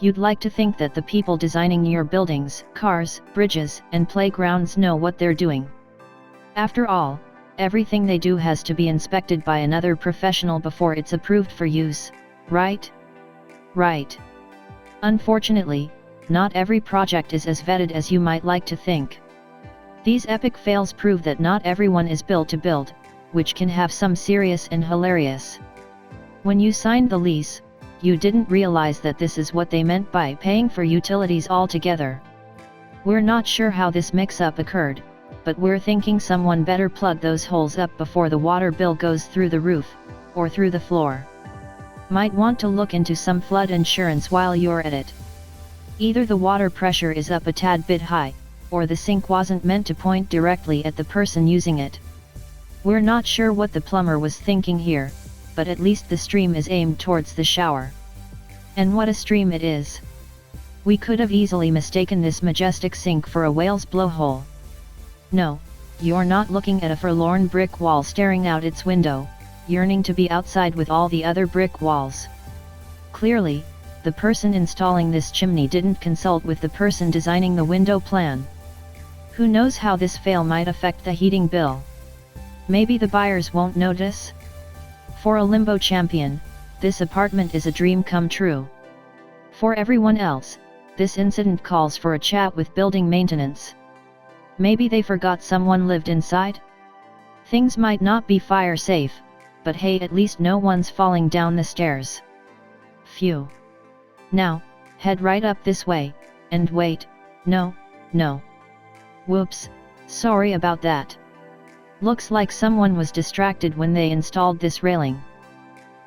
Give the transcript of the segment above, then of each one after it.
You'd like to think that the people designing your buildings, cars, bridges, and playgrounds know what they're doing. After all, everything they do has to be inspected by another professional before it's approved for use, right? Right. Unfortunately, not every project is as vetted as you might like to think. These epic fails prove that not everyone is built to build, which can have some serious and hilarious. When you signed the lease, you didn't realize that this is what they meant by paying for utilities altogether. We're not sure how this mix-up occurred, but we're thinking someone better plug those holes up before the water bill goes through the roof, or through the floor. Might want to look into some flood insurance while you're at it. Either the water pressure is up a tad bit high, or the sink wasn't meant to point directly at the person using it. We're not sure what the plumber was thinking here, but at least the stream is aimed towards the shower. And what a stream it is! We could have easily mistaken this majestic sink for a whale's blowhole. No, you're not looking at a forlorn brick wall staring out its window, yearning to be outside with all the other brick walls. Clearly, the person installing this chimney didn't consult with the person designing the window plan. Who knows how this fail might affect the heating bill? Maybe the buyers won't notice? For a limbo champion, this apartment is a dream come true. For everyone else, this incident calls for a chat with building maintenance. Maybe they forgot someone lived inside? Things might not be fire safe, but hey, at least no one's falling down the stairs. Phew. Now, head right up this way, and wait, no. Whoops, sorry about that. Looks like someone was distracted when they installed this railing.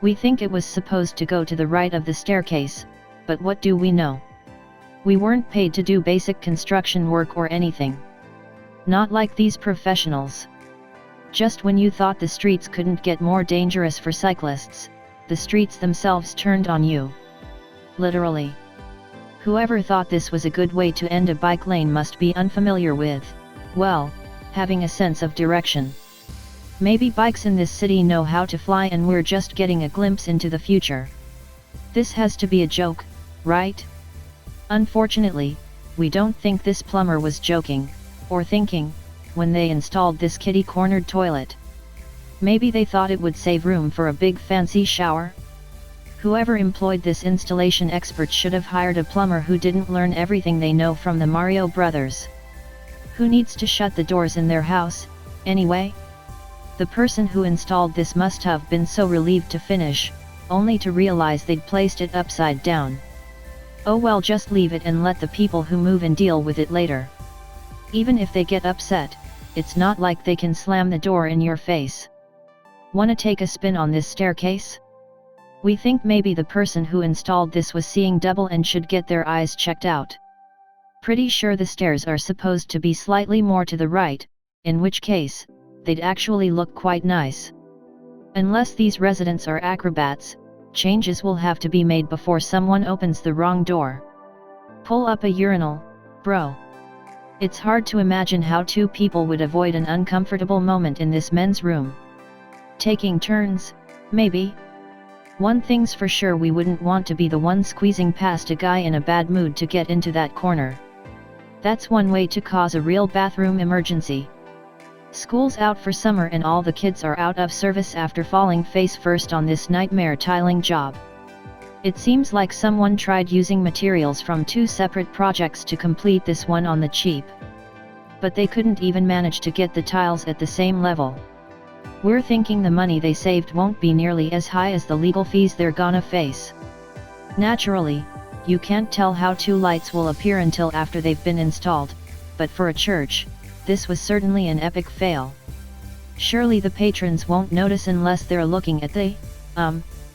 We think it was supposed to go to the right of the staircase, but what do we know? We weren't paid to do basic construction work or anything. Not like these professionals. Just when you thought the streets couldn't get more dangerous for cyclists, the streets themselves turned on you. Literally. Whoever thought this was a good way to end a bike lane must be unfamiliar with, well, having a sense of direction. Maybe bikes in this city know how to fly and we're just getting a glimpse into the future. This has to be a joke, right? Unfortunately, we don't think this plumber was joking, or thinking, when they installed this kitty-cornered toilet. Maybe they thought it would save room for a big fancy shower? Whoever employed this installation expert should have hired a plumber who didn't learn everything they know from the Mario Brothers. Who needs to shut the doors in their house, anyway? The person who installed this must have been so relieved to finish, only to realize they'd placed it upside down. Oh well, just leave it and let the people who move in deal with it later. Even if they get upset, it's not like they can slam the door in your face. Wanna take a spin on this staircase? We think maybe the person who installed this was seeing double and should get their eyes checked out. Pretty sure the stairs are supposed to be slightly more to the right, in which case, they'd actually look quite nice. Unless these residents are acrobats, changes will have to be made before someone opens the wrong door. Pull up a urinal, bro. It's hard to imagine how two people would avoid an uncomfortable moment in this men's room. Taking turns, maybe? One thing's for sure, we wouldn't want to be the one squeezing past a guy in a bad mood to get into that corner. That's one way to cause a real bathroom emergency. School's out for summer and all the kids are out of service after falling face first on this nightmare tiling job. It seems like someone tried using materials from two separate projects to complete this one on the cheap. But they couldn't even manage to get the tiles at the same level. We're thinking the money they saved won't be nearly as high as the legal fees they're gonna face. Naturally, you can't tell how two lights will appear until after they've been installed, but for a church, this was certainly an epic fail. Surely the patrons won't notice unless they're looking at the,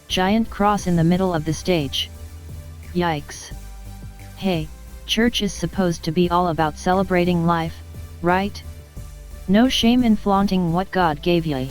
giant cross in the middle of the stage. Yikes. Hey, church is supposed to be all about celebrating life, right? No shame in flaunting what God gave ye.